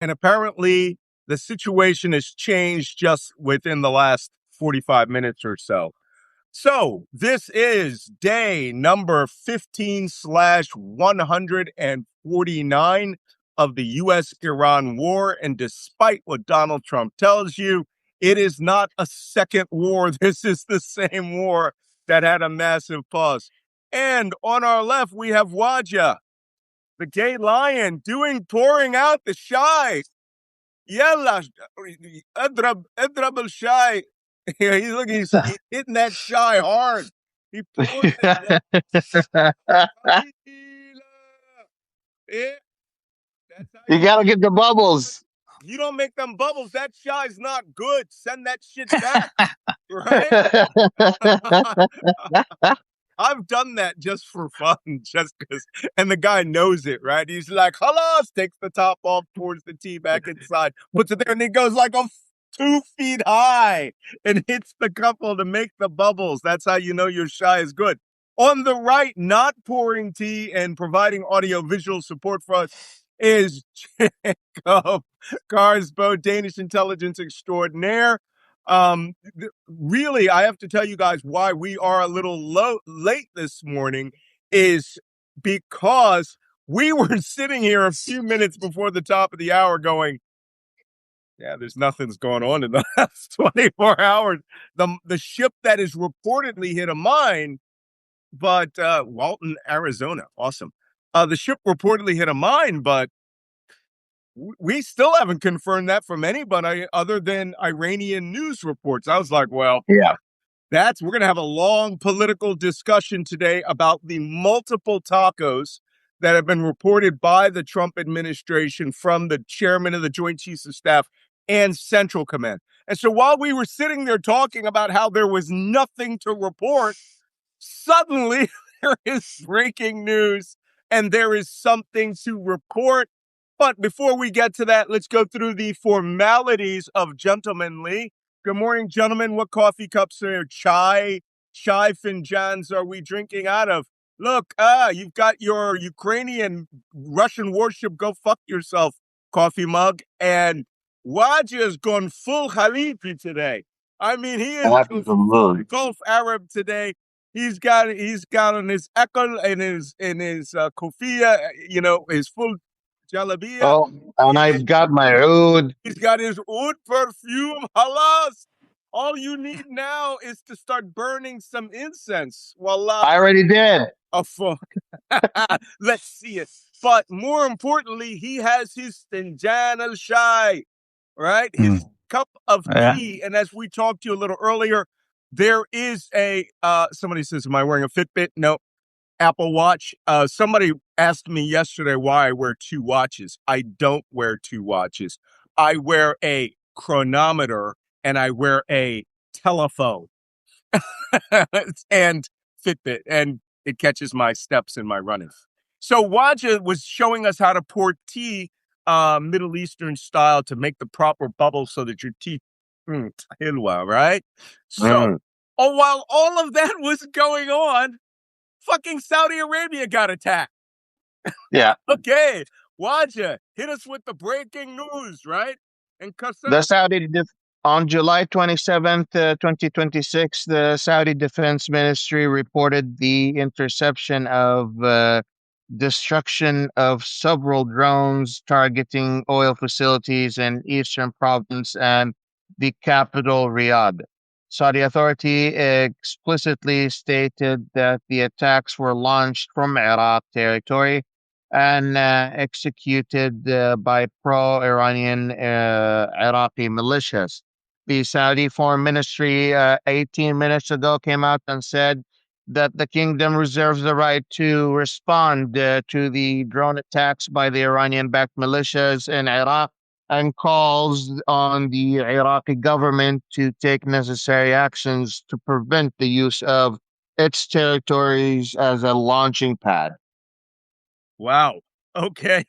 And apparently the situation has changed just within the last 45 minutes or so. So this is day number 15/149 of the U.S.-Iran war. And despite what Donald Trump tells you, it is not a second war. This is the same war that had a massive pause. And on our left, we have Wajeeh, the gay lion, pouring out the shy. Yalla, اضرب الشاي. He's hitting that shy hard. He poured it. Yeah, that's how You gotta get the bubbles. you don't make them bubbles. That shy's not good. Send that shit back, right? I've done that just for fun, just because. And the guy knows it, right? He's like, halas, takes the top off, pours the tea back inside, puts it there, and it goes like 2 feet high and hits the couple to make the bubbles. That's how you know your shy is good. On the right, not pouring tea and providing audio-visual support for us is Jacob Carsbo, Danish intelligence extraordinaire. Really, I have to tell you guys why we are a little late this morning is because we were sitting here a few minutes before the top of the hour going, yeah, there's nothing's going on in the last 24 hours. The ship that is reportedly hit a mine, but Walton, Arizona, awesome. The ship reportedly hit a mine, but we still haven't confirmed that from anybody other than Iranian news reports. I was like, well, Yeah. we're going to have a long political discussion today about the multiple tacos that have been reported by the Trump administration from the chairman of the Joint Chiefs of Staff and Central Command. And so while we were sitting there talking about how there was nothing to report, suddenly there is breaking news and there is something to report. But before we get to that, let's go through the formalities of gentlemanly. Good morning, gentlemen. What coffee cups are chai finjans are we drinking out of? Look, you've got your Ukrainian Russian warship. Go fuck yourself, coffee mug. And Wajeeh has gone full Khalifi today. I mean, he is Gulf Arab today. He's got on his ekal and his kofia, his full jalabiya. Oh, and I've got my oud. He's got his oud perfume. Halas. All you need now is to start burning some incense. Wallah. I already did. Oh, fuck. Let's see it. But more importantly, he has his Stinjan al Shai, right? His cup of tea. And as we talked to you a little earlier, there is somebody says, am I wearing a Fitbit? No. Apple Watch. Somebody asked me yesterday why I wear two watches. I don't wear two watches. I wear a chronometer and I wear a telephone and Fitbit, and it catches my steps in my running. So Wajeeh was showing us how to pour tea, Middle Eastern style, to make the proper bubbles so that your tea, hilwa, right? So, while all of that was going on, fucking Saudi Arabia got attacked. Yeah. Okay, Wajeeh, hit us with the breaking news, right? And on July 27th, 2026, the Saudi Defense Ministry reported the interception of destruction of several drones targeting oil facilities in eastern province and the capital, Riyadh. Saudi authority explicitly stated that the attacks were launched from Iraq territory and executed by pro-Iranian Iraqi militias. The Saudi Foreign Ministry 18 minutes ago came out and said that the kingdom reserves the right to respond to the drone attacks by the Iranian-backed militias in Iraq and calls on the Iraqi government to take necessary actions to prevent the use of its territories as a launching pad. Wow. Okay.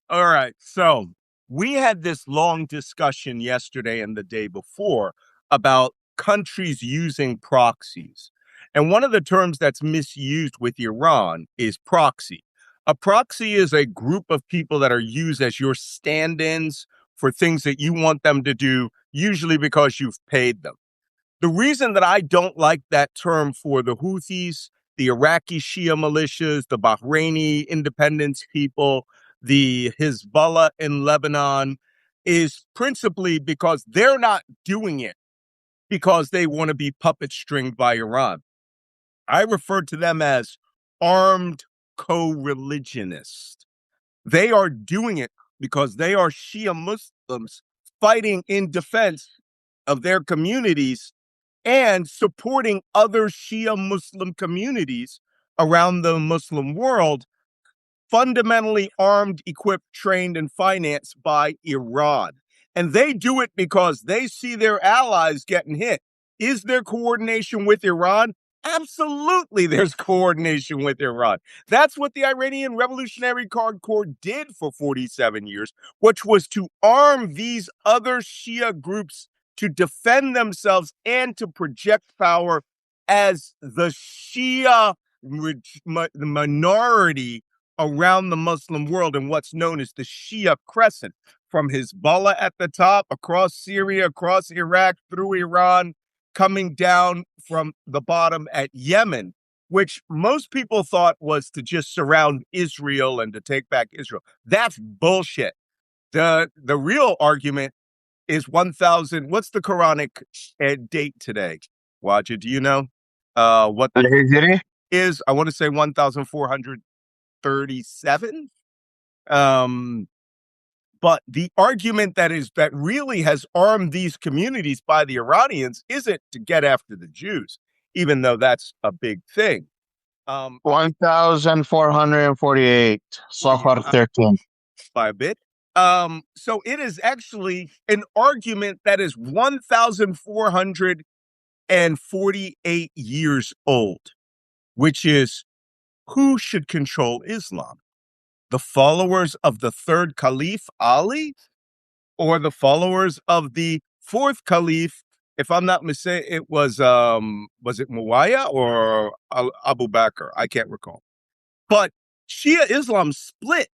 All right. So we had this long discussion yesterday and the day before about countries using proxies. And one of the terms that's misused with Iran is proxy. A proxy is a group of people that are used as your stand-ins for things that you want them to do, usually because you've paid them. The reason that I don't like that term for the Houthis, the Iraqi Shia militias, the Bahraini independence people, the Hezbollah in Lebanon, is principally because they're not doing it because they want to be puppet stringed by Iran. I refer to them as armed co-religionists. They are doing it because they are Shia Muslims fighting in defense of their communities and supporting other Shia Muslim communities around the Muslim world, fundamentally armed, equipped, trained, and financed by Iran. And they do it because they see their allies getting hit. Is there coordination with Iran? Absolutely, there's coordination with Iran. That's what the Iranian Revolutionary Guard Corps did for 47 years, which was to arm these other Shia groups to defend themselves and to project power as the Shia minority around the Muslim world in what's known as the Shia Crescent, from Hezbollah at the top, across Syria, across Iraq, through Iran, coming down from the bottom at Yemen, which most people thought was to just surround Israel and to take back Israel. That's bullshit. The real argument is 1,000. What's the Quranic date today? Wajeeh, do you know what Al-Hijri? is? I want to say 1,437. Um, but the argument that really has armed these communities by the Iranians isn't to get after the Jews, even though that's a big thing. 1448, Safar Yeah, 13. by a bit. So it is actually an argument that is 1,448 years old, which is who should control Islam? The followers of the third Caliph Ali or the followers of the fourth Caliph? If I'm not mistaken, it was it Muawiyah or Abu Bakr? I can't recall. But Shia Islam split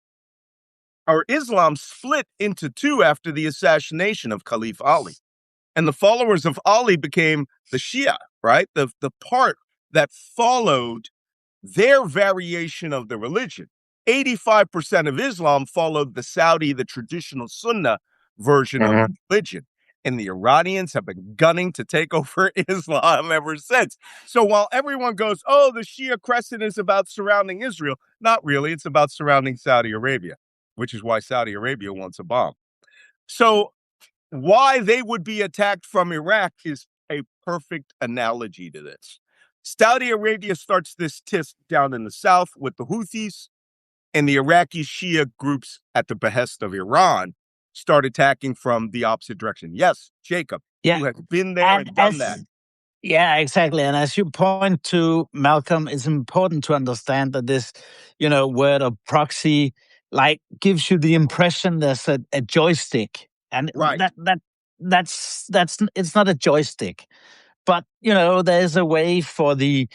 into two after the assassination of Caliph Ali. And the followers of Ali became the Shia, right? The part that followed their variation of the religion. 85% of Islam followed the traditional Sunnah version of the religion. And the Iranians have been gunning to take over Islam ever since. So while everyone goes, oh, the Shia Crescent is about surrounding Israel, not really. It's about surrounding Saudi Arabia, which is why Saudi Arabia wants a bomb. So why they would be attacked from Iraq is a perfect analogy to this. Saudi Arabia starts this tiff down in the south with the Houthis, and the Iraqi Shia groups at the behest of Iran start attacking from the opposite direction. Yes, Jacob, Yeah, you have been there and and done that. yeah, exactly. And as you point to, Malcolm, it's important to understand that this, word of proxy, like, gives you the impression there's a joystick, and Right. that's it's not a joystick. But there's a way for the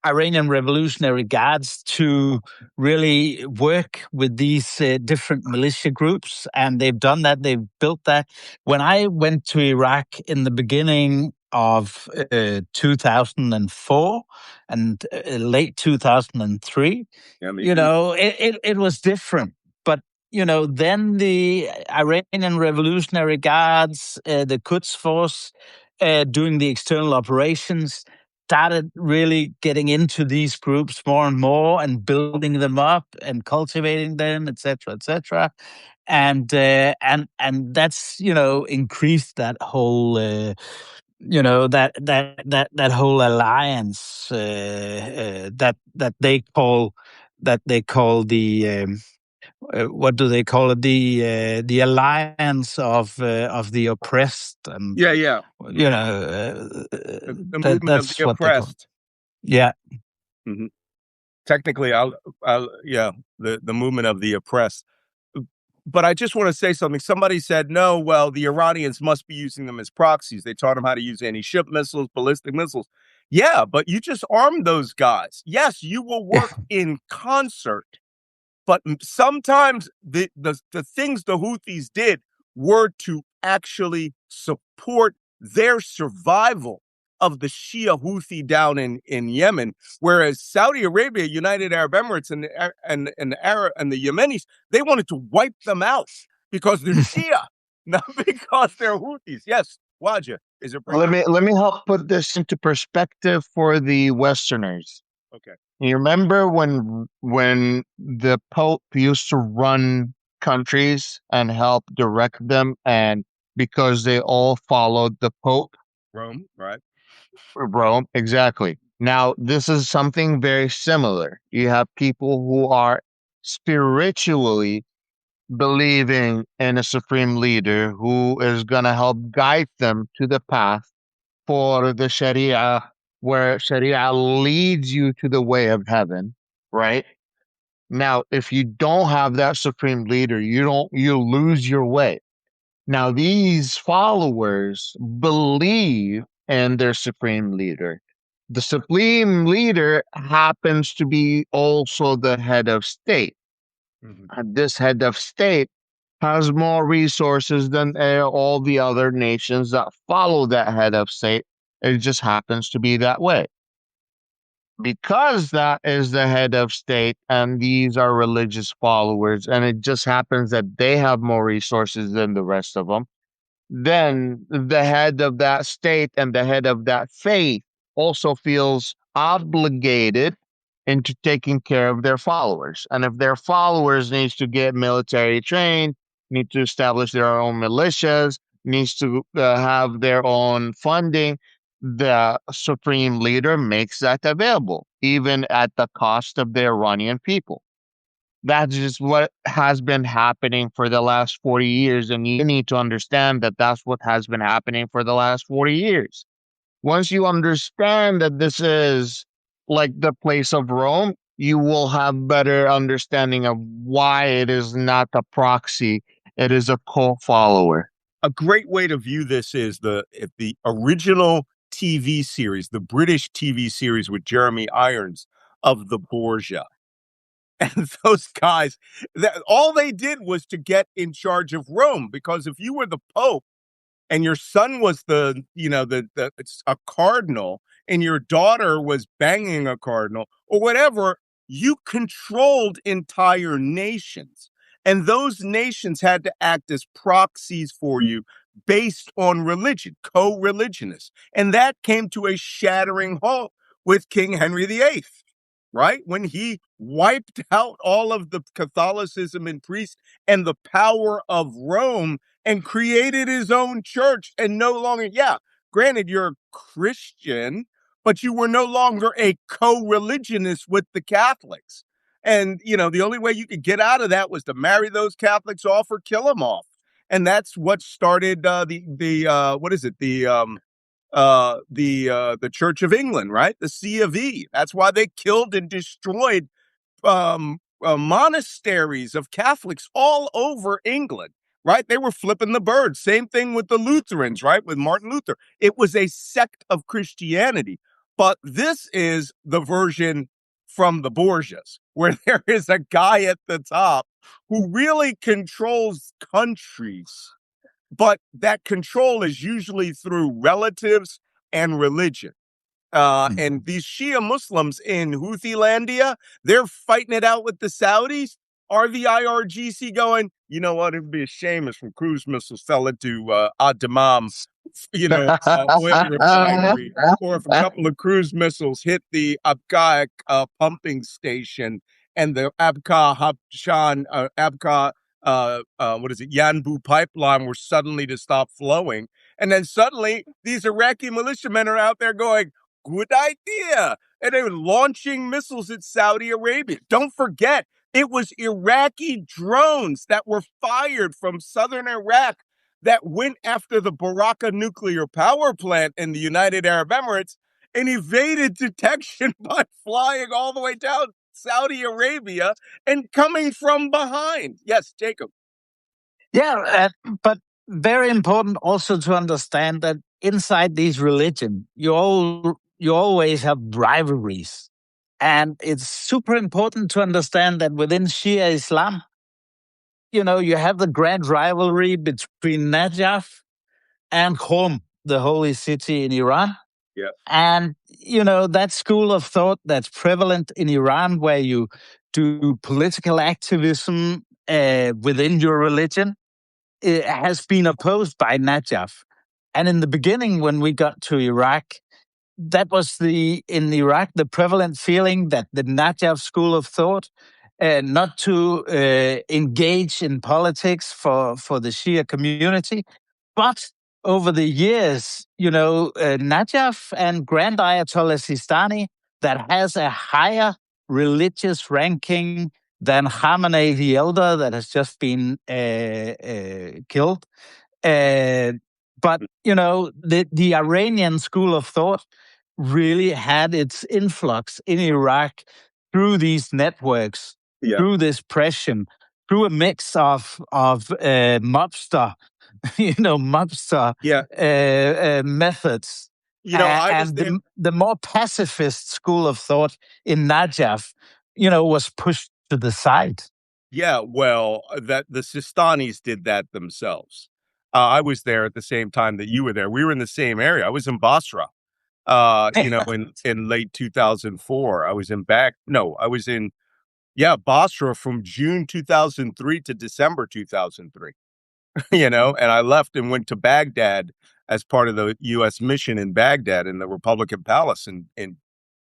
Iranian Revolutionary Guards to really work with these different militia groups, and they've done that. They've built that. When I went to Iraq in the beginning of 2004 and late 2003, Yeah, it was different. But then the Iranian Revolutionary Guards, the Quds Force, doing the external operations, started really getting into these groups more and more and building them up and cultivating them, etc., etc. And that's increased that whole that whole alliance that they call the what do they call it, the alliance of the oppressed, and yeah. The movement of that's the what they call it. oppressed. Yeah. Mm-hmm. Technically, yeah, the movement of the oppressed. But I just want to say something. Somebody said, no, well, the Iranians must be using them as proxies. They taught them how to use anti-ship missiles, ballistic missiles. Yeah, but you just armed those guys. Yes, you will work in concert, but sometimes the things the Houthis did were to actually support their survival of the Shia Houthi down in Yemen, whereas Saudi Arabia, United Arab Emirates, and the Arab and the Yemenis, they wanted to wipe them out because they're Shia, not because they're Houthis. Yes, Wajeeh, is it bring? Let me help put this into perspective for the Westerners. Okay. You remember when the Pope used to run countries and help direct them, and because they all followed the Pope, Rome, right? Rome, exactly. Now, this is something very similar. You have people who are spiritually believing in a supreme leader who is going to help guide them to the path for the Sharia, where Sharia leads you to the way of heaven, right? Now, if you don't have that supreme leader, you lose your way. Now, these followers believe in their supreme leader. The supreme leader happens to be also the head of state. Mhm. And this head of state has more resources than all the other nations that follow that head of state. It just happens to be that way. Because that is the head of state and these are religious followers, and it just happens that they have more resources than the rest of them, then the head of that state and the head of that faith also feels obligated into taking care of their followers. And if their followers needs to get military trained, need to establish their own militias, needs to have their own funding, the supreme leader makes that available, even at the cost of their Iranian people. That's just what has been happening for the last 40 years. And you need to understand that that's what has been happening for the last 40 years. Once you understand that this is like the place of Rome, you will have better understanding of why it is not a proxy. It is a co-follower. A great way to view this is the original TV series, the British TV series with Jeremy Irons of the Borgia. And those guys, all they did was to get in charge of Rome, because if you were the Pope and your son was a cardinal and your daughter was banging a cardinal or whatever, you controlled entire nations, and those nations had to act as proxies for you based on religion, co-religionists. And that came to a shattering halt with King Henry VIII, right? When he wiped out all of the Catholicism and priests and the power of Rome and created his own church, and no longer, yeah, granted, you're a Christian, but you were no longer a co-religionist with the Catholics. And, the only way you could get out of that was to marry those Catholics off or kill them off. And that's what started what is it? The Church of England, right? The C of E. That's why they killed and destroyed monasteries of Catholics all over England, right? They were flipping the bird. Same thing with the Lutherans, right? With Martin Luther. It was a sect of Christianity. But this is the version from the Borgias, where there is a guy at the top who really controls countries, but that control is usually through relatives and religion. And these Shia Muslims in Houthilandia, they're fighting it out with the Saudis. Are the IRGC going, you know what, it'd be a shame if some cruise missiles fell into Ad-Dammam, oil refinery, or if a couple of cruise missiles hit the Abqa pumping station and the what is it, Yanbu pipeline were suddenly to stop flowing. And then suddenly these Iraqi militiamen are out there going, good idea. And they were launching missiles at Saudi Arabia. Don't forget, it was Iraqi drones that were fired from southern Iraq that went after the Baraka nuclear power plant in the United Arab Emirates and evaded detection by flying all the way down Saudi Arabia and coming from behind. Yes, Jacob. Yeah, but very important also to understand that inside these religion, you all you always have rivalries. And it's super important to understand that within Shia Islam, you have the grand rivalry between Najaf and Qom, the holy city in Iran. Yeah. And, that school of thought that's prevalent in Iran, where you do political activism within your religion, it has been opposed by Najaf. And in the beginning, when we got to Iraq, that was in Iraq, the prevalent feeling that the Najaf school of thought, not to engage in politics for the Shia community. But over the years, Najaf and Grand Ayatollah Sistani, that has a higher religious ranking than Khamenei the Elder, that has just been killed. But the Iranian school of thought really had its influx in Iraq through these networks, through this pressure, through a mix of mobster, mobster methods. And the more pacifist school of thought in Najaf, was pushed to the side. Yeah, well, that the Sistanis did that themselves. I was there at the same time that you were there. We were in the same area. I was in Basra, in late 2004. I was in Basra from June 2003 to December 2003. And I left and went to Baghdad as part of the U.S. mission in Baghdad in the Republican Palace in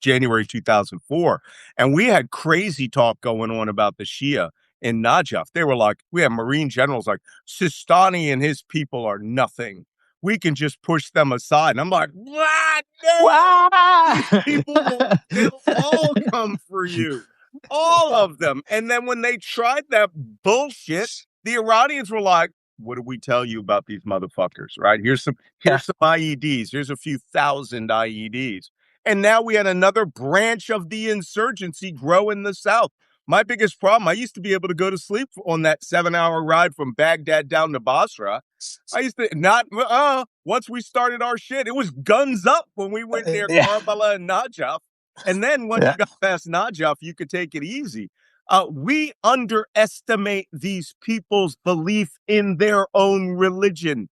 January 2004. And we had crazy talk going on about the Shia in Najaf. They were like, we have Marine generals like, Sistani and his people are nothing. We can just push them aside. And I'm like, what? No! These people they'll all come for you. All of them. And then when they tried that bullshit, the Iranians were like, what did we tell you about these motherfuckers, right? Here's some IEDs. Here's a few thousand IEDs. And now we had another branch of the insurgency grow in the South. My biggest problem, I used to be able to go to sleep on that 7-hour ride from Baghdad down to Basra. I used to once we started our shit, it was guns up when we went near Karbala and Najaf. And then once you got past Najaf, you could take it easy. We underestimate these people's belief in their own religion.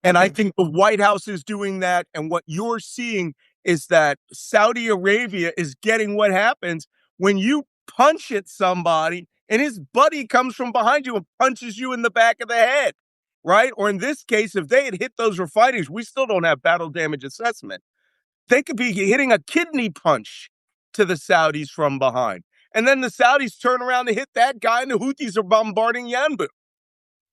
And I think the White House is doing that. And what you're seeing is that Saudi Arabia is getting what happens when you punch at somebody and his buddy comes from behind you and punches you in the back of the head, right? Or in this case, if they had hit those refineries, we still don't have battle damage assessment. They could be hitting a kidney punch to the Saudis from behind. And then the Saudis turn around to hit that guy and the Houthis are bombarding Yanbu.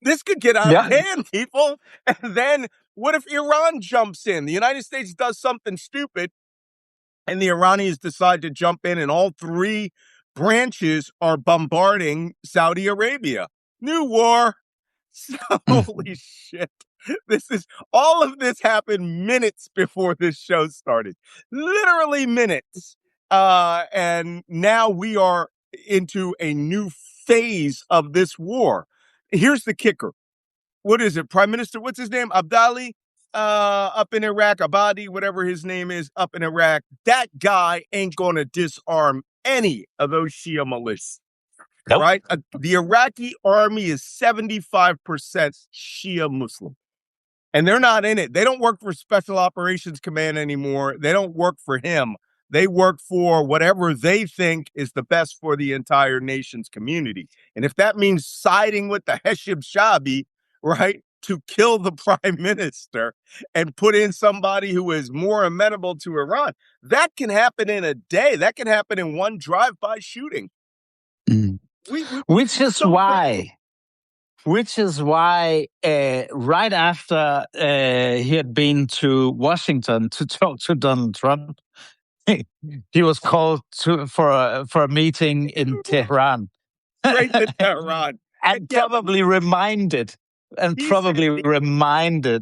This could get out of hand, people. And then what if Iran jumps in? The United States does something stupid and the Iranians decide to jump in and all three branches are bombarding Saudi Arabia. New war. Holy shit. All of this happened minutes before this show started. Literally minutes. And now we are into a new phase of this war. Here's the kicker. What is it? Prime Minister, what's his name? Abdali, up in Iraq, Abadi, whatever his name is, up in Iraq. That guy ain't going to disarm any of those Shia militias. Nope. Right? The Iraqi army is 75% Shia Muslim. And they're not in it. They don't work for Special Operations Command anymore. They don't work for him. They work for whatever they think is the best for the entire nation's community. And if that means siding with the Heshib Shabi, right, to kill the prime minister and put in somebody who is more amenable to Iran, that can happen in a day. That can happen in one drive-by shooting. Which is why right after he had been to Washington to talk to Donald Trump, he was called for a meeting in Tehran. Right to Tehran. And probably reminded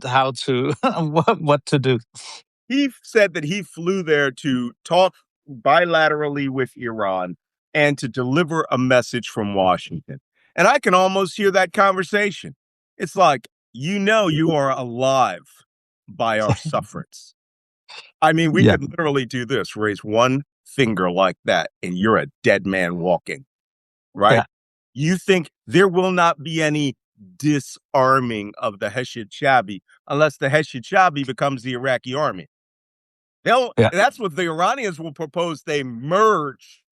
how to what to do. He said that he flew there to talk bilaterally with Iran and to deliver a message from Washington. And I can almost hear that conversation. It's like, you are alive by our sufferance. I mean, we Yeah. could literally do this, raise one finger like that, and you're a dead man walking, right? Yeah. You think there will not be any disarming of the Hashid Shabi unless the Hashid Shabi becomes the Iraqi army. Yeah. That's what the Iranians will propose. They merge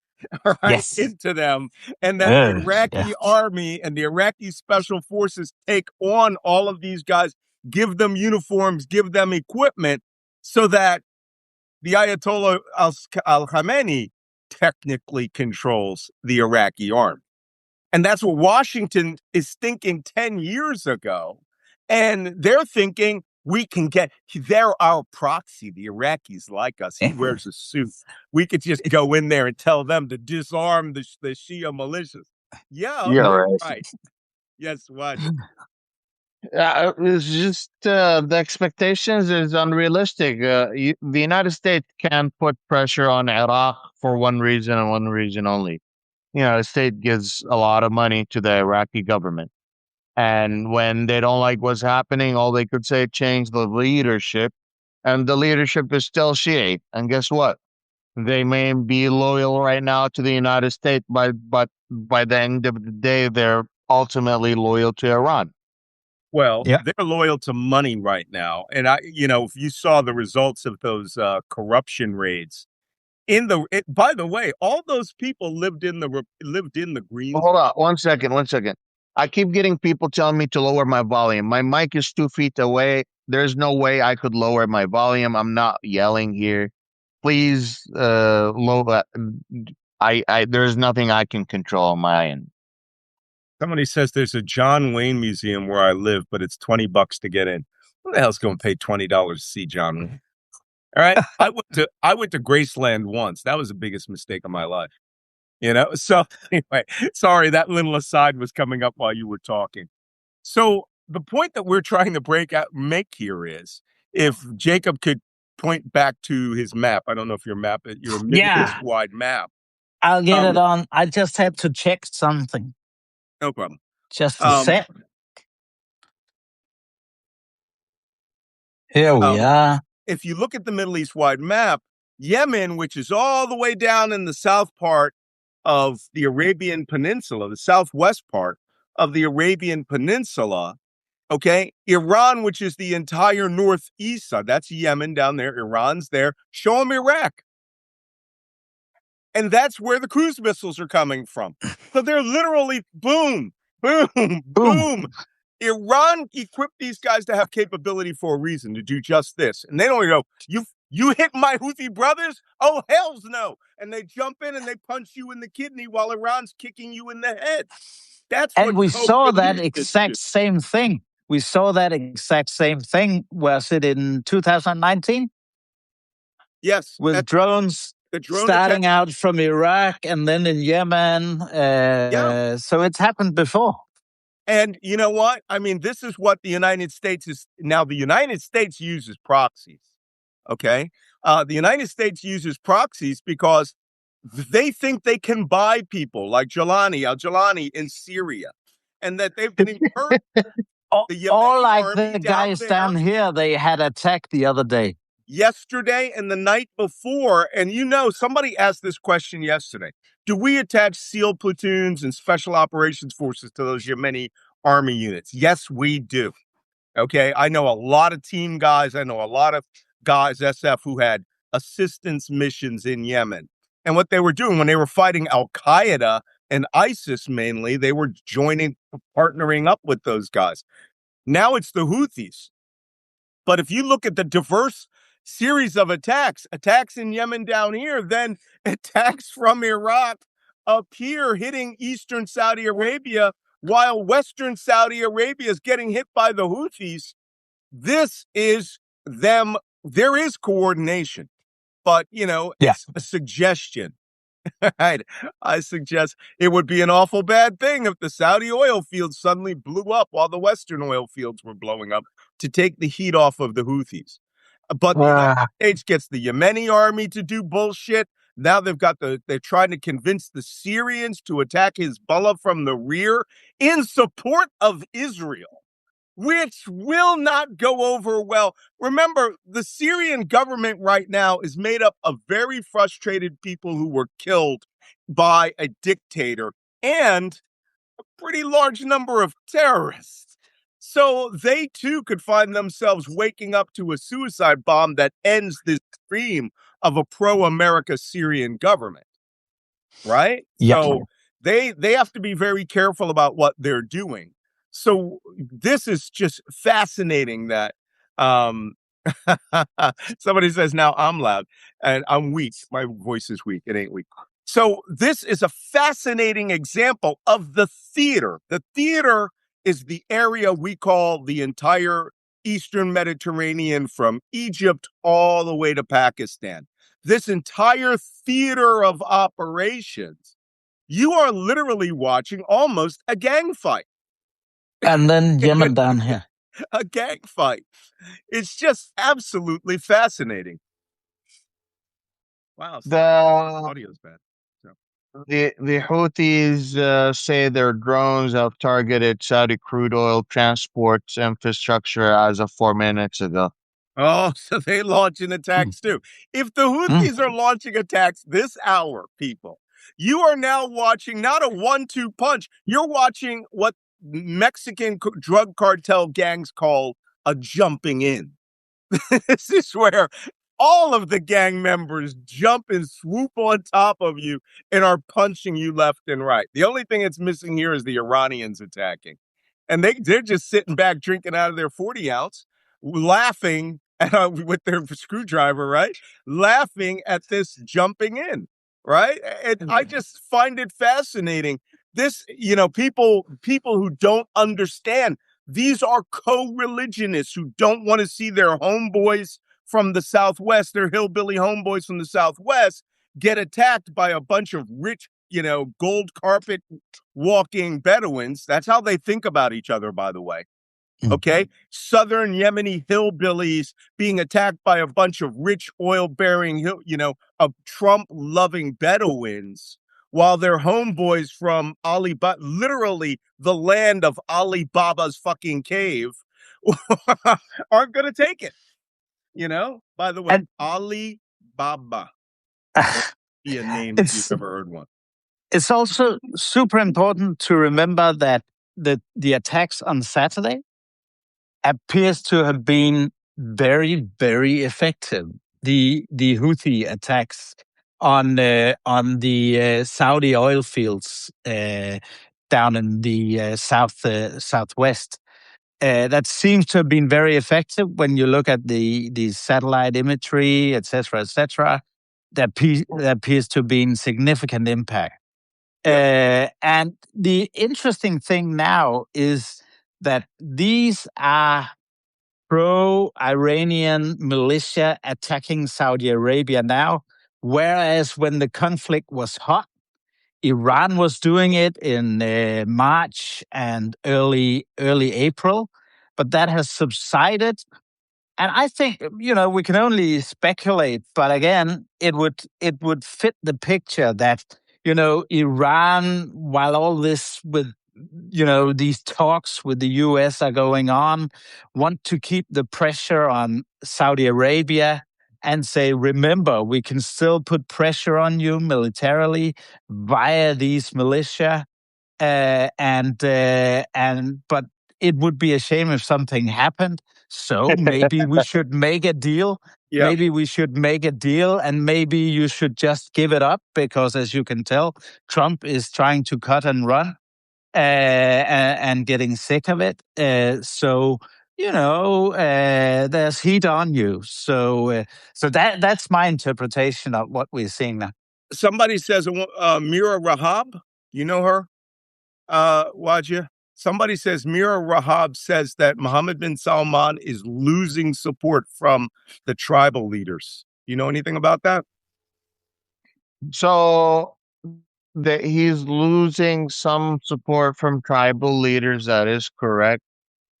right Yes. into them, and that the Yeah. Iraqi army and the Iraqi special forces take on all of these guys, give them uniforms, give them equipment, so that the Ayatollah al Khamenei technically controls the Iraqi army. And that's what Washington is thinking 10 years ago. And they're thinking we can they're our proxy. The Iraqis like us. He wears a suit. We could just go in there and tell them to disarm the Shia militias. Yeah, Yeah, okay, right. right. Yes, what? It's just the expectations is unrealistic. The United States can put pressure on Iraq for one reason and one reason only. The United States gives a lot of money to the Iraqi government. And when they don't like what's happening, all they could say change the leadership. And the leadership is still Shiite. And guess what? They may be loyal right now to the United States, but by the end of the day, they're ultimately loyal to Iran. Well, Yeah. they're loyal to money right now. And if you saw the results of those corruption raids by the way, all those people lived in the Greens. Hold on, 1 second, 1 second. I keep getting people telling me to lower my volume. My mic is 2 feet away. There's no way I could lower my volume. I'm not yelling here. Please, lower. There's nothing I can control on my end. Somebody says there's a John Wayne museum where I live, but it's $20 to get in. Who the hell's going to pay $20 to see John Wayne? All right, I went to Graceland once. That was the biggest mistake of my life. So anyway, sorry that little aside was coming up while you were talking. So the point that we're trying to make here is, if Jacob could point back to his map. I don't know if your Middle East Yeah. wide map. I'll get it Um, on. I just had to check something. no problem. Just a Um, sec. Here we um, are. if you look at the Middle East wide map, Yemen, which is all the way down in the south part of the Arabian Peninsula, the southwest part of the Arabian Peninsula, okay? Iran, which is the entire northeast side, that's Yemen down there, Iran's there. Show them Iraq. And that's where the cruise missiles are coming from. So they're literally boom, boom, Boom. boom. Iran equipped these guys to have capability for a reason, to do just this. And they don't go, you hit my Houthi brothers? Oh, hells no. And they jump in and they punch you in the kidney while Iran's kicking you in the head. That's And what we saw that co-religionists exact do. same thing. We saw that exact same thing. Was it in 2019? Yes, With that's right. drones The drone attack. starting out from Iraq and then in Yemen. Yeah. So it's happened before. And you know what? I mean, this is what the United States is now. The United States uses proxies. Okay. The United States uses proxies because they think they can buy people like al Jalani in Syria, and that they've been encouraging the All Yemeni like army the down guys there down here, they had attacked the other day. yesterday and the night before. And somebody asked this question yesterday. Do we attach SEAL platoons and special operations forces to those Yemeni army units? Yes, we do. Okay. I know a lot of team guys. I know a lot of guys, SF, who had assistance missions in Yemen. And what they were doing when they were fighting Al Qaeda and ISIS mainly, they were partnering up with those guys. Now it's the Houthis. But if you look at the diverse series of attacks in Yemen down here, then attacks from Iraq up here hitting eastern Saudi Arabia, while western Saudi Arabia is getting hit by the Houthis. This is them. There is coordination, but Yeah. it's a suggestion. Right. I suggest it would be an awful bad thing if the Saudi oil fields suddenly blew up while the Western oil fields were blowing up, to take the heat off of the Houthis. But the United States gets the Yemeni army to do bullshit. Now they're trying to convince the Syrians to attack Hezbollah from the rear in support of Israel. which will not go over well. Remember, the Syrian government right now is made up of very frustrated people who were killed by a dictator and a pretty large number of terrorists. So they too could find themselves waking up to a suicide bomb that ends this dream of a pro-America Syrian government, right? Yeah. So they have to be very careful about what they're doing. So this is just fascinating that um somebody says now I'm loud and I'm weak. My voice is weak. It ain't weak. So this is a fascinating example of the theater. The theater is the area we call the entire Eastern Mediterranean from Egypt all the way to Pakistan. This entire theater of operations, you are literally watching almost a gang fight. And then Yemen down here. A gang fight. It's just absolutely fascinating. Wow, The audio's bad. So. the Houthis say their drones have targeted Saudi crude oil transports infrastructure as of 4 minutes ago. Oh, so they launching attacks too. If the Houthis are launching attacks this hour, people, you are now watching not a 1-2 punch. You're watching what Mexican drug cartel gangs call a jumping in. This is where all of the gang members jump and swoop on top of you and are punching you left and right. The only thing that's missing here is the Iranians attacking. And they're just sitting back drinking out of their 40 ounce, laughing with their screwdriver, right? Laughing at this jumping in, right? And I just find it fascinating. This, people who don't understand, these are co-religionists who don't want to see their homeboys from the Southwest, their hillbilly homeboys from the Southwest, get attacked by a bunch of rich, gold carpet walking Bedouins. That's how they think about each other, by the way. Okay. Southern Yemeni hillbillies being attacked by a bunch of rich oil bearing, of Trump loving Bedouins, while their homeboys from Alibaba, literally the land of Alibaba's fucking cave, aren't going to take it. By the way, And Alibaba. Be a name if you've ever heard one. it's also super important to remember that the attacks on Saturday appears to have been very, very effective. The Houthi attacks on the Saudi oil fields down in the southwest. That seems to have been very effective when you look at the satellite imagery, etc., etc. That appears to have been significant impact. Yeah. And the interesting thing now is that these are pro-Iranian militia attacking Saudi Arabia now, whereas when the conflict was hot, Iran was doing it in March and early April, but that has subsided. And I think we can only speculate, but again, it would fit the picture that Iran, while all this with these talks with the U.S. are going on, want to keep the pressure on Saudi Arabia and say, remember, we can still put pressure on you militarily via these militia, but it would be a shame if something happened. So maybe we should make a deal. Yeah. Maybe we should make a deal, and maybe you should just give it up because, as you can tell, Trump is trying to cut and run and getting sick of it. So there's heat on you. So that's my interpretation of what we're seeing now. Somebody says Mira Rahab. You know her, Wajeeh? Somebody says Mira Rahab says that Mohammed bin Salman is losing support from the tribal leaders. You know anything about that? So that he's losing some support from tribal leaders, that is correct.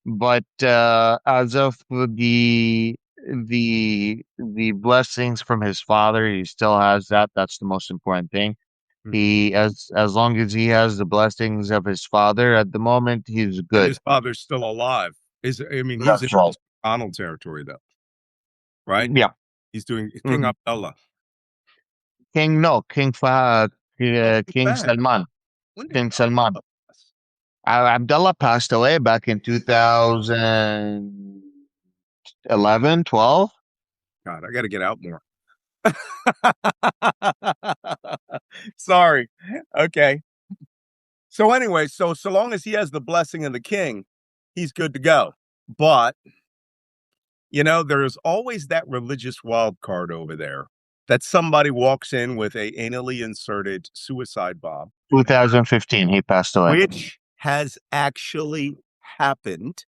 But as of the blessings from his father, he still has that. That's the most important thing. He as long as he has the blessings of his father at the moment, he's And good. his father's still alive. I mean, he's in That's right. Donald territory, though, right? Yeah. He's doing King Mhm. Abdullah. King Fahd, Oh, King bad. Salman. When did King Salman. Abdullah passed away back in 2011, 12. God, I got to get out more. Sorry. Okay. So anyway, so long as he has the blessing of the king, he's good to go. But there's always that religious wild card over there that somebody walks in with a anally inserted suicide bomb, 2015, he passed away. which has actually happened,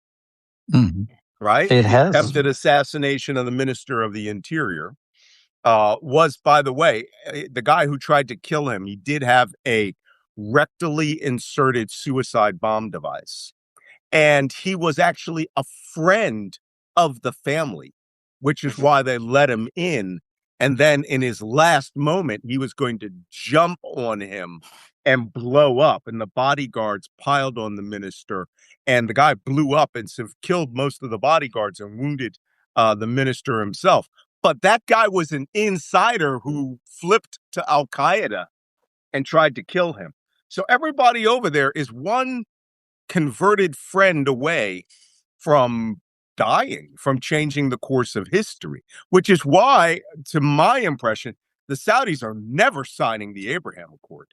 Mhm. right? It The has. attempted assassination of the Minister of the Interior was, by the way, the guy who tried to kill him, he did have a rectally inserted suicide bomb device. And he was actually a friend of the family, which is why they let him in. And then in his last moment, he was going to jump on him and blow up. And the bodyguards piled on the minister. And the guy blew up and killed most of the bodyguards and wounded the minister himself. But that guy was an insider who flipped to Al Qaeda and tried to kill him. So everybody over there is one converted friend away from dying, from changing the course of history, which is why, to my impression, the Saudis are never signing the Abraham Accord.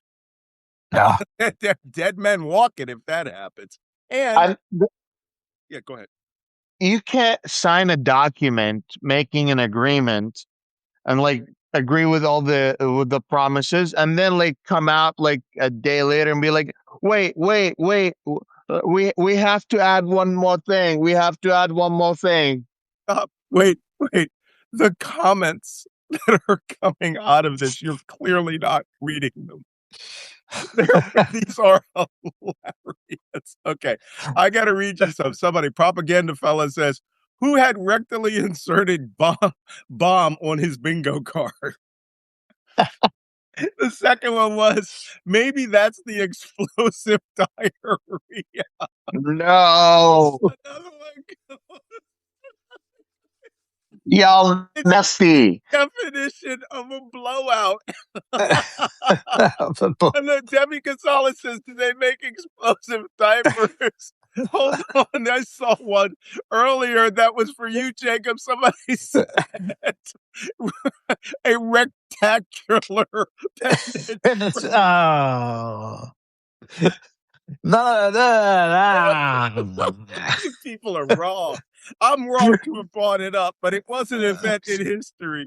Yeah. They're dead men walking if that happens. And yeah, go ahead. You can't sign a document making an agreement and agree with all the promises and then come out a day later and be like, wait, we have to add one more thing. We have to add one more thing. Wait. The comments that are coming out of this, you're clearly not reading them. These are hilarious. Okay, I got to read you some. Somebody, propaganda fella, says, who had rectally inserted bomb on his bingo card? The second one was, maybe that's the explosive diarrhea. No, Another one goes, y'all it's nasty. definition of a blowout. But And then Debbie Gonzalez says, do they make explosive diapers? Hold on, I saw one earlier that was for you, Jacob. Somebody said a rectangular appendage. it's no. You people are wrong. I'm wrong to have brought it up, but it was an event in history.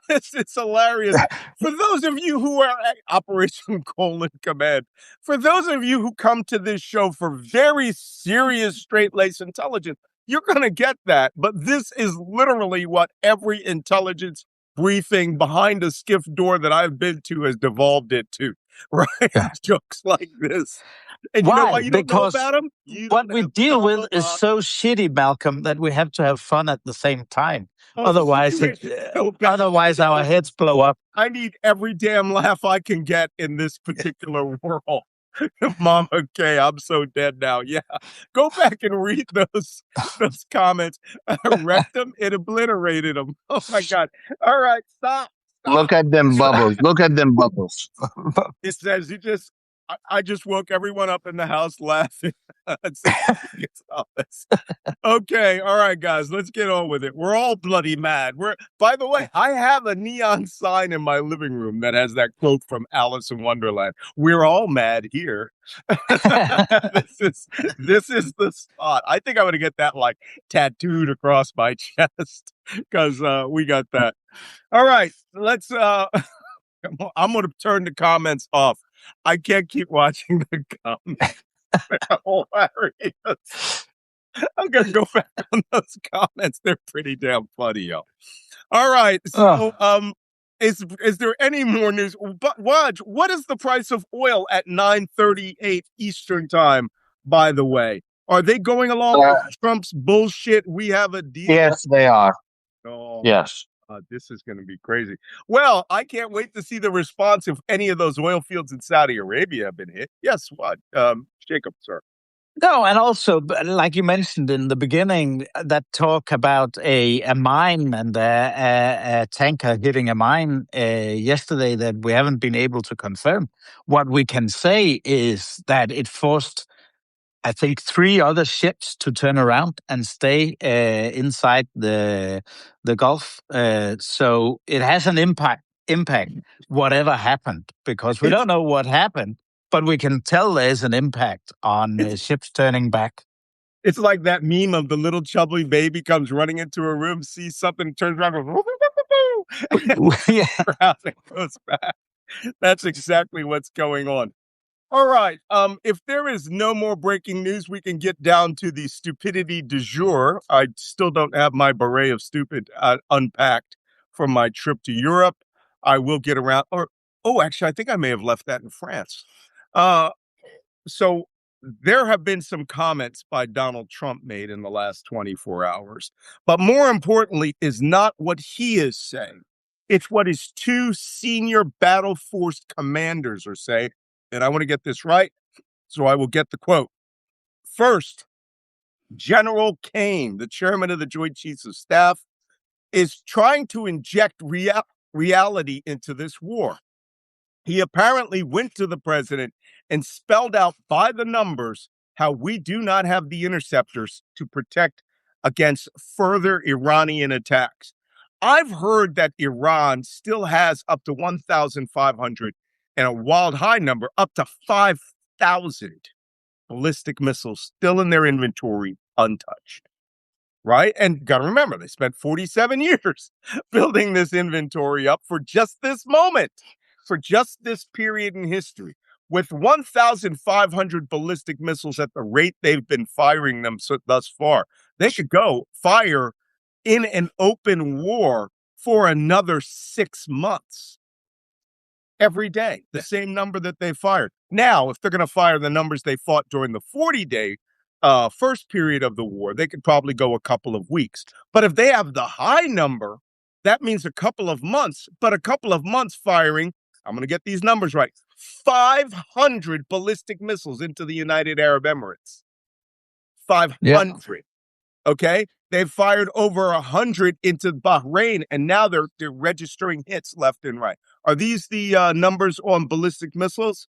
It's hilarious. For those of you who are at Operation Colon Command, for those of you who come to this show for very serious straight-laced intelligence, you're going to get that. But this is literally what every intelligence briefing behind a skiff door that I've been to has devolved it to, right? Yeah. Jokes like this. And you know why Why? you don't know Because about them? what we deal with is so shitty, Malcolm, that we have to have fun at the same time. Otherwise, otherwise our heads blow up. I need every damn laugh I can get in this particular world. Mama K, I'm so dead now. Yeah. Go back and read those comments. Rectum, it obliterated them. Oh my God. All right, stop. Look at them bubbles. Look at them bubbles. It says I just woke everyone up in the house laughing. Okay, all right, guys, let's get on with it. We're all bloody mad. By the way, I have a neon sign in my living room that has that quote from Alice in Wonderland. We're all mad here. this is the spot. I think I'm gonna get that tattooed across my chest because we got that. All right, let's I'm going to turn the comments off. I can't keep watching the comments. They're hilarious. I'm going to go back on those comments. They're pretty damn funny, yo. All right. So, is there any more news? But Waj, what is the price of oil at 9:38 Eastern time, by the way? Are they going along with Trump's bullshit? We have a deal. Yes, they are. Oh. Yes. This is going to be crazy. Well, I can't wait to see the response if any of those oil fields in Saudi Arabia have been hit. Yes, what? Jacob, sir. No, and also, like you mentioned in the beginning, that talk about a mine and a tanker hitting a mine yesterday that we haven't been able to confirm. What we can say is that it forced, I think, three other ships to turn around and stay inside the Gulf. So it has an impact, whatever happened, because we It's don't know what happened, but we can tell there's an impact on it's ships turning back. it's like that meme of the little chubby baby comes running into a room, sees something, turns around, goes, "Woo, woo, woo, woo, woo," and Yeah. around and goes back. That's exactly what's going on. All right. If there is no more breaking news, we can get down to the stupidity du jour. I still don't have my beret of stupid unpacked from my trip to Europe. I will get around. Or, oh, actually, I think I may have left that in France. Uh, so there have been some comments by Donald Trump made in the last 24 hours. But more importantly, is not what he is saying. It's what his two senior battle force commanders are saying. And I want to get this right, so I will get the quote. First, General Kane, the chairman of the Joint Chiefs of Staff, is trying to inject reality into this war. He apparently went to the president and spelled out by the numbers how we do not have the interceptors to protect against further Iranian attacks. I've heard that Iran still has up to 1,500 and a wild high number up to 5,000 ballistic missiles still in their inventory untouched. Right? And got to remember, they spent 47 years building this inventory up for just this moment, for just this period in history. With 1,500 ballistic missiles at the rate they've been firing them thus far, they could go fire in an open war for another 6 months every day, the same number that they fired. Now, if they're going to fire the numbers they fought during the 40-day first period of the war, they could probably go a couple of weeks. But if they have the high number, that means a couple of months, but a couple of months firing, I'm going to get these numbers right, 500 ballistic missiles into the United Arab Emirates. 500. Yeah. Okay, they've fired over 100 into Bahrain, and now they're registering hits left and right. Are these the numbers on ballistic missiles?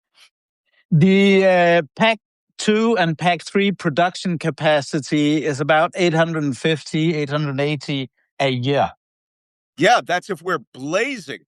The Pack 2 and Pack 3 production capacity is about 850, 880 a year. Yeah, that's if we're blazing.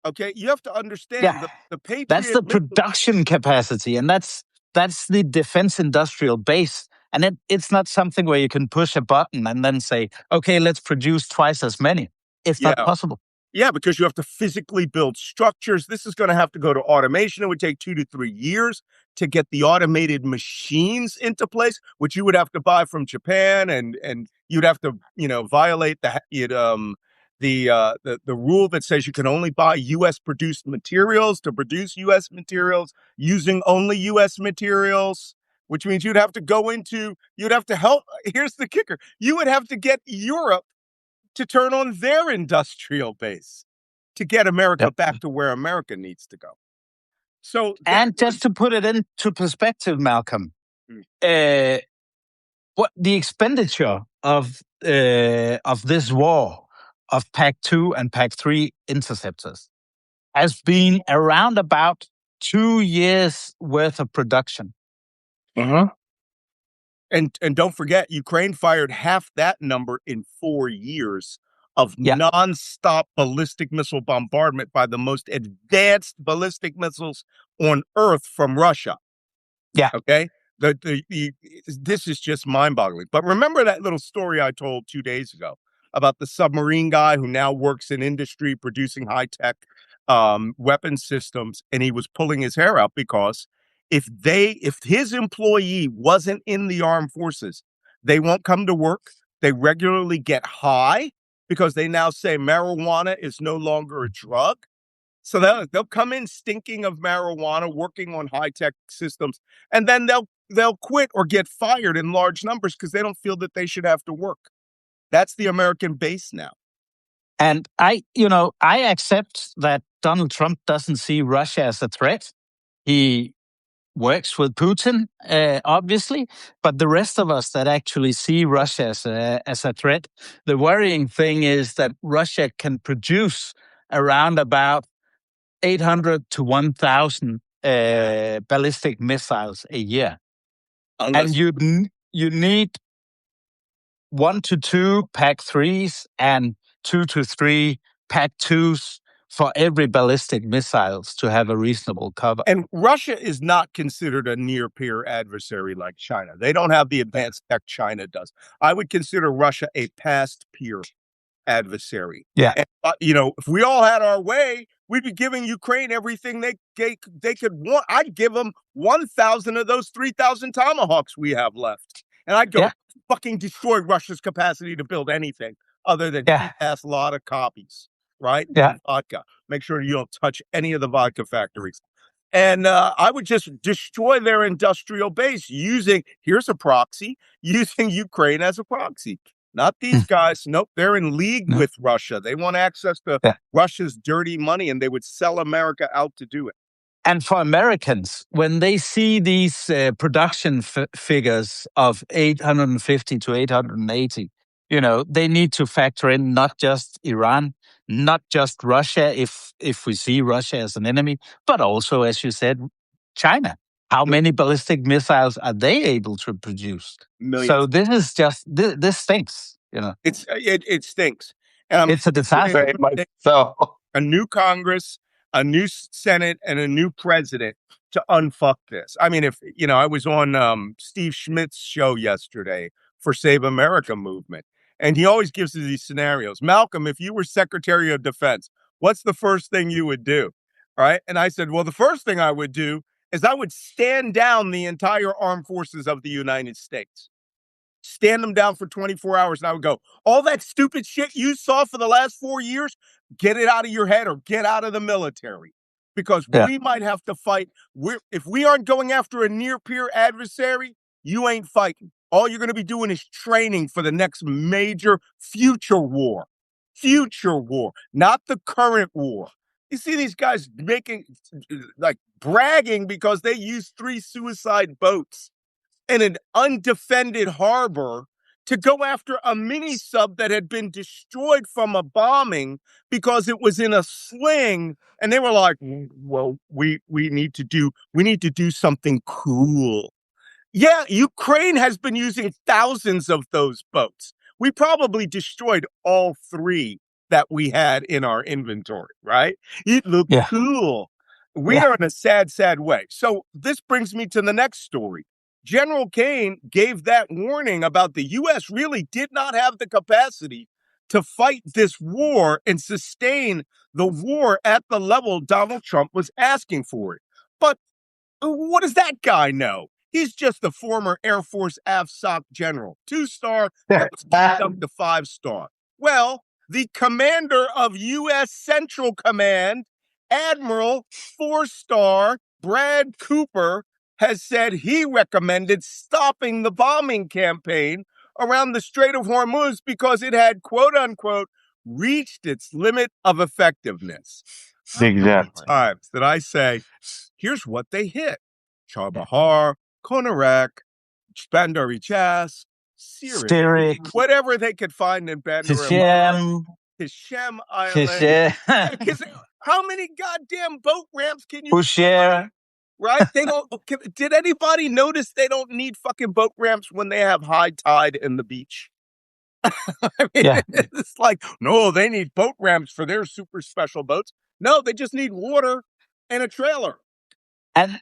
Okay, you have to understand Yeah. the Patriot. That's the production capacity, and that's the defense industrial base. And it's not something where you can push a button and then say, okay, let's produce twice as many. It's not Yeah. possible. Yeah, because you have to physically build structures. This is going to have to go to automation. It would take 2 to 3 years to get the automated machines into place, which you would have to buy from Japan, and you'd have to, violate the rule that says you can only buy U.S. produced materials to produce U.S. materials using only U.S. materials, which means you'd have to help. Here's the kicker: you would have to get Europe to turn on their industrial base to get America back to where America needs to go. So, and just to put it into perspective, Malcolm, what the expenditure of this war of Pack 2 and Pack 3 interceptors has been around about 2 years worth of production. And don't forget, Ukraine fired half that number in 4 years of nonstop ballistic missile bombardment by the most advanced ballistic missiles on Earth from Russia. Yeah. Okay. This is just mind-boggling. But remember that little story I told 2 days ago about the submarine guy who now works in industry producing high-tech weapon systems, and he was pulling his hair out because if his employee wasn't in the armed forces, they won't come to work. They regularly get high because they now say marijuana is no longer a drug. So they'll come in stinking of marijuana, working on high-tech systems, and then they'll quit or get fired in large numbers because they don't feel that they should have to work. That's the American base now. And I accept that Donald Trump doesn't see Russia as a threat. He works with Putin, obviously, but the rest of us that actually see Russia as a threat, the worrying thing is that Russia can produce around about 800 to 1,000 ballistic missiles a year. And you need 1 to 2 PAC-3s and 2 to 3 PAC-2s for every ballistic missiles to have a reasonable cover. And Russia is not considered a near-peer adversary like China. They don't have the advanced tech China does. I would consider Russia a past peer adversary. Yeah. And, if we all had our way, we'd be giving Ukraine everything they could want. I'd give them 1,000 of those 3,000 Tomahawks we have left. And I'd go fucking destroy Russia's capacity to build anything other than a lot of copies, right? Yeah. Vodka. Make sure you don't touch any of the vodka factories. And I would just destroy their industrial base here's a proxy, using Ukraine as a proxy. Not these guys. Nope, they're in league with Russia. They want access to Russia's dirty money, and they would sell America out to do it. And for Americans, when they see these production figures of 850 to 880, they need to factor in not just Iran, not just Russia, if we see Russia as an enemy, but also, as you said, China. How many ballistic missiles are they able to produce? Millions. So this is just this stinks. It stinks. And it's a disaster. A new Congress, a new Senate, and a new president to unfuck this. I mean, I was on Steve Schmidt's show yesterday for Save America movement, and he always gives us these scenarios. Malcolm, if you were Secretary of Defense, what's the first thing you would do? Right? And I said, well, the first thing I would do is I would stand down the entire armed forces of the United States. Stand them down for 24 hours, and I would go, all that stupid shit you saw for the last 4 years, get it out of your head or get out of the military. Because we might have to fight. If we aren't going after a near-peer adversary, you ain't fighting. All you're going to be doing is training for the next major future war. Future war, not the current war. You see these guys bragging because they used 3 suicide boats in an undefended harbor to go after a mini sub that had been destroyed from a bombing because it was in a sling. And they were like, well, we need to do something cool. Yeah, Ukraine has been using thousands of those boats. We probably destroyed all 3 that we had in our inventory, right? It looked cool. We are in a sad, sad way. So this brings me to the next story. General Kane gave that warning about the U.S. really did not have the capacity to fight this war and sustain the war at the level Donald Trump was asking for it. But what does that guy know? He's just the former Air Force AFSOC general, 2-star, that was kicked up to 5-star. Well, the commander of U.S. Central Command, Admiral 4-star Brad Cooper, has said he recommended stopping the bombing campaign around the Strait of Hormuz because it had, quote unquote, reached its limit of effectiveness. Exactly. Times that I say, here's what they hit: Charbahar, Konarak, Bandari Chas, Syria, whatever they could find in Bandar Hashem Island. How many goddamn boat ramps can you? Right? They don't. Did anybody notice they don't need fucking boat ramps when they have high tide in the beach? I mean, it's like, no, they need boat ramps for their super special boats. No, they just need water and a trailer. And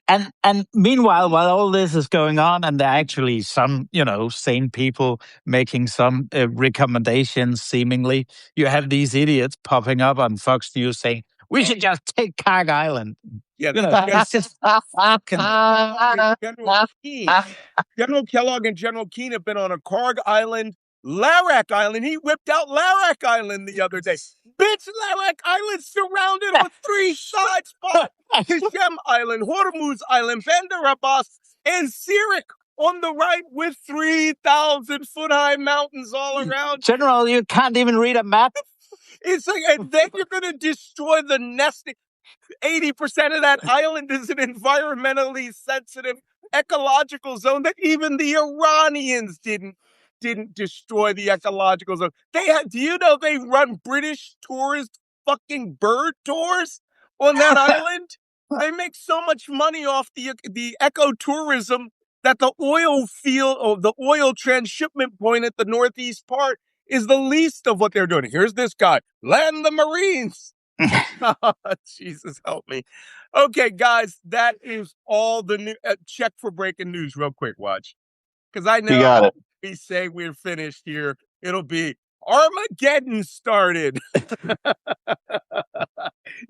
meanwhile, while all this is going on, and there are actually some, sane people making some recommendations, seemingly, you have these idiots popping up on Fox News saying, we should just take Kag Island. Yeah, that's just fucking... General Kellogg and General Keane have been on a Kag Island, Larak Island. He whipped out Larak Island the other day. Bitch, Larak Island surrounded with 3 side spots. Hashem Island, Hormuz Island, Bandar Abbas, and Sirik on the right with 3,000-foot-high mountains all around. General, you can't even read a map. It's like, and then you're going to destroy the nesting. 80% of that island is an environmentally sensitive ecological zone that even the Iranians didn't destroy the ecological zone. Do you know they run British tourist fucking bird tours on that island? They make so much money off the ecotourism that the oil field or the oil transshipment point at the northeast part is the least of what they're doing. Here's this guy, land the Marines. Jesus help me. Okay, guys, that is all the new. Check for breaking news real quick, watch. Because I You know got it. we say we're finished here. It'll be Armageddon started.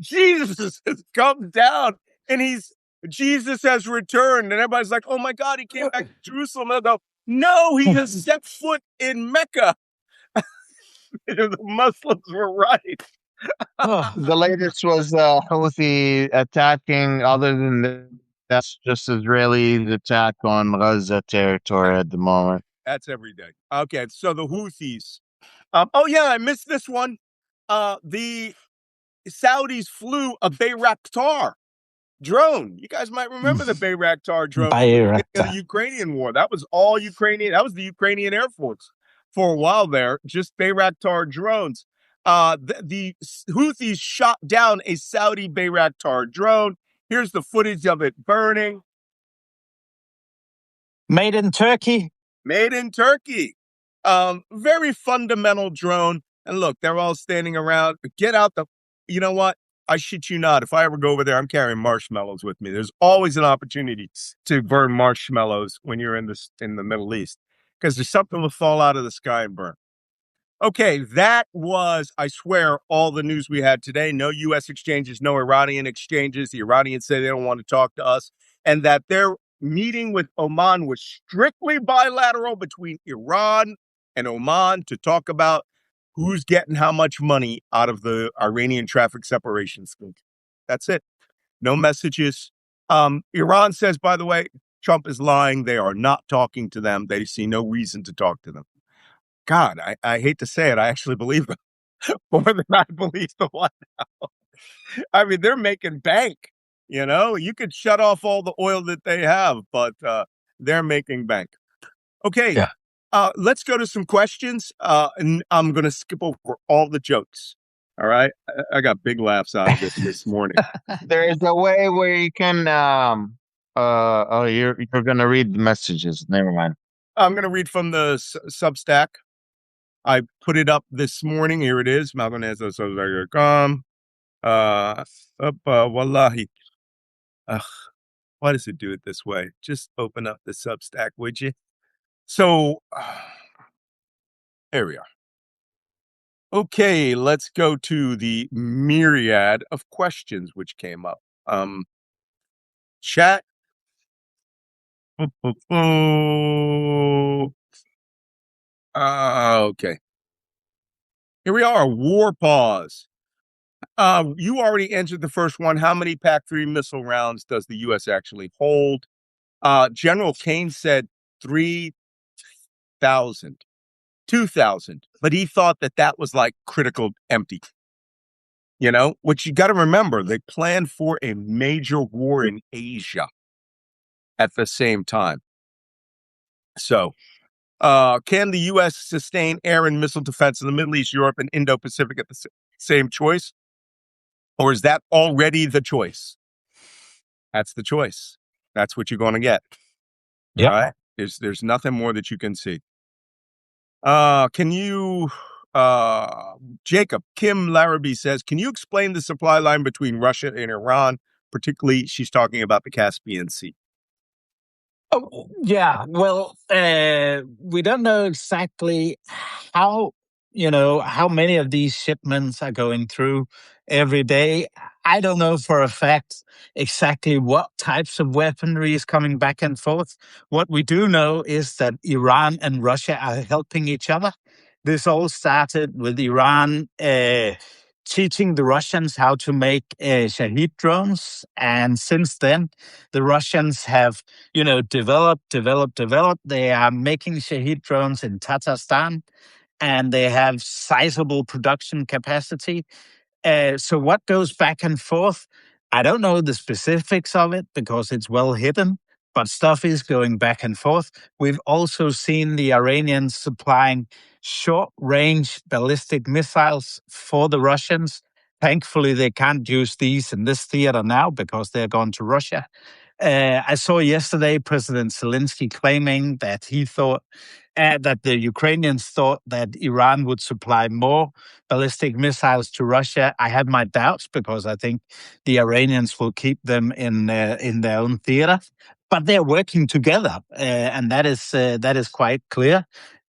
Jesus has come down and Jesus has returned. And everybody's like, oh my God, he came back to Jerusalem. And they'll go, no, he has set foot in Mecca. The Muslims were right. The latest was Houthi attacking. Other than that, that's just Israeli attack on Gaza territory at the moment. That's every day. Okay, so the Houthis. Oh yeah, I missed this one. The Saudis flew a Bayraktar drone. You guys might remember the Bayraktar drone in the Ukrainian war. That was all Ukrainian. That was the Ukrainian Air Force for a while there. Just Bayraktar drones. The Houthis shot down a Saudi Bayraktar drone. Here's the footage of it burning. Made in Turkey. Made in Turkey. Very fundamental drone. And look, they're all standing around. Get out you know what? I shit you not. If I ever go over there, I'm carrying marshmallows with me. There's always an opportunity to burn marshmallows when you're in the Middle East, because there's something will fall out of the sky and burn. Okay, that was, I swear, all the news we had today. No U.S. exchanges, no Iranian exchanges. The Iranians say they don't want to talk to us, and that their meeting with Oman was strictly bilateral between Iran and Oman to talk about who's getting how much money out of the Iranian traffic separation scheme. That's it. No messages. Iran says, by the way, Trump is lying. They are not talking to them. They see no reason to talk to them. God, I hate to say it. I actually believe them more than I believe the White House. I mean, they're making bank. You know, you could shut off all the oil that they have, but they're making bank. Okay. Yeah. Let's go to some questions. And I'm going to skip over all the jokes. All right. I got big laughs out of this morning. There is a way where you can. You're gonna read the messages. Never mind. I'm going to read from the Substack. I put it up this morning. Here it is. Malcolm.com. Wallahi. Why does it do it this way? Just open up the Substack, would you? So, here we are. Okay, let's go to the myriad of questions which came up. Chat. Okay. Here we are. War pause. You already answered the first one. How many PAC-3 missile rounds does the U.S. actually hold? General Kane said 3,000, 2,000, but he thought that was like critical empty. You know, which you got to remember, they planned for a major war in Asia at the same time. So, can the U.S. sustain air and missile defense in the Middle East, Europe, and Indo-Pacific at the same choice? Or is that already the choice? That's the choice. That's what you're going to get. Yeah. All right? There's nothing more that you can see. Can you, Jacob, Kim Larrabee says, can you explain the supply line between Russia and Iran? Particularly, she's talking about the Caspian Sea. Oh, yeah. Well, we don't know exactly how many of these shipments are going through every day. I don't know for a fact exactly what types of weaponry is coming back and forth. What we do know is that Iran and Russia are helping each other. This all started with Iran teaching the Russians how to make Shahed drones. And since then, the Russians have, developed. They are making Shahed drones in Tatarstan, and they have sizable production capacity. So what goes back and forth? I don't know the specifics of it because it's well hidden, but stuff is going back and forth. We've also seen the Iranians supplying short range ballistic missiles for the Russians. Thankfully, they can't use these in this theater now because they're gone to Russia. I saw yesterday President Zelensky claiming that he thought that the Ukrainians thought that Iran would supply more ballistic missiles to Russia. I have my doubts because I think the Iranians will keep them in their own theater. But they're working together, and that is quite clear.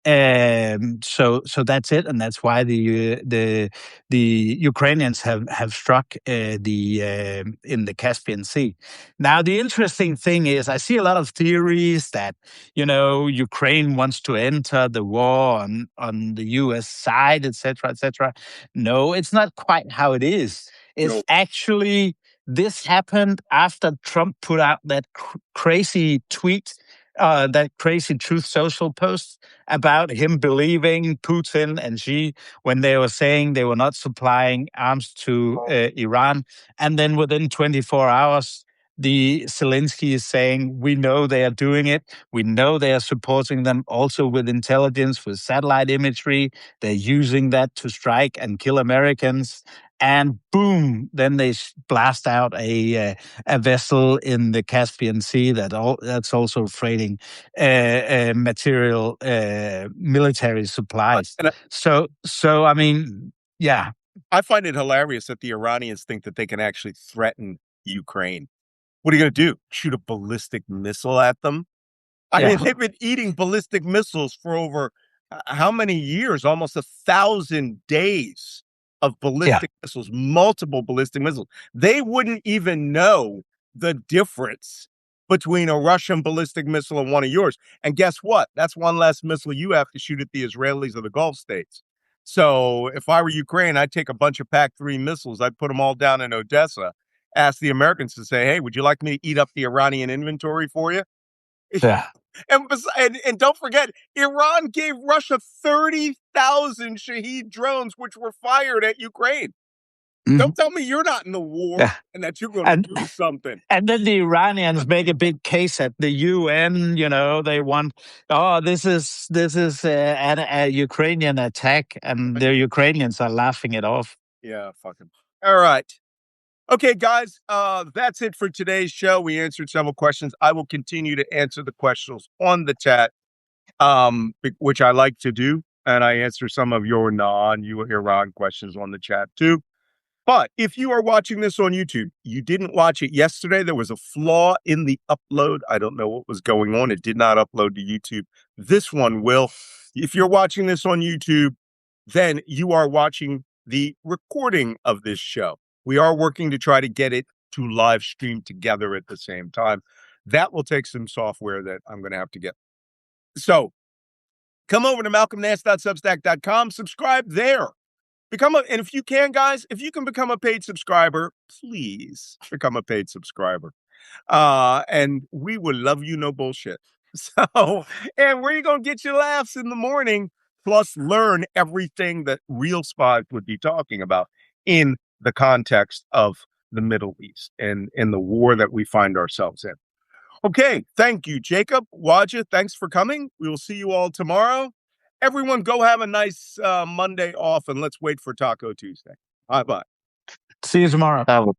So that's it, and that's why the Ukrainians have struck in the Caspian Sea. Now, the interesting thing is, I see a lot of theories that Ukraine wants to enter the war on the U.S. side, etc., etc. No, it's not quite how it is. It's actually this happened after Trump put out that crazy tweet. That crazy Truth Social post about him believing Putin and Xi when they were saying they were not supplying arms to Iran. And then within 24 hours, the Zelensky is saying, we know they are doing it. We know they are supporting them also with intelligence, with satellite imagery. They're using that to strike and kill Americans. And boom, then they blast out a vessel in the Caspian Sea that's also freighting material, military supplies. So I mean, yeah. I find it hilarious that the Iranians think that they can actually threaten Ukraine. What are you going to do? Shoot a ballistic missile at them? I mean, they've been eating ballistic missiles for over how many years? Almost 1,000 days of ballistic missiles, multiple ballistic missiles. They wouldn't even know the difference between a Russian ballistic missile and one of yours. And guess what? That's one less missile you have to shoot at the Israelis or the Gulf states. So if I were Ukraine, I'd take a bunch of PAC-3 missiles. I'd put them all down in Odessa, ask the Americans to say, hey, would you like me to eat up the Iranian inventory for you? Yeah. And don't forget, Iran gave Russia 30,000 Shahed drones, which were fired at Ukraine. Mm-hmm. Don't tell me you're not in the war and that you're going to do something. And then the Iranians make a big case at the UN. They want, this is a Ukrainian attack, and the Ukrainians are laughing it off. Yeah, fucking. All right. Okay, guys, that's it for today's show. We answered several questions. I will continue to answer the questions on the chat, which I like to do. And I answer some of your non-Iran questions on the chat too. But if you are watching this on YouTube, you didn't watch it yesterday. There was a flaw in the upload. I don't know what was going on. It did not upload to YouTube. This one will. If you're watching this on YouTube, then you are watching the recording of this show. We are working to try to get it to live stream together at the same time. That will take some software that I'm going to have to get. So come over to malcolmnance.substack.com, subscribe there. And if you can, guys, if you can become a paid subscriber, please become a paid subscriber. And we would love you, no bullshit. So, and where you going to get your laughs in the morning, plus learn everything that real spies would be talking about in the context of the Middle East and in the war that we find ourselves in. Okay, thank you, Jacob. Wajeeh, thanks for coming. We will see you all tomorrow. Everyone, go have a nice Monday off, and let's wait for Taco Tuesday. Bye-bye. See you tomorrow.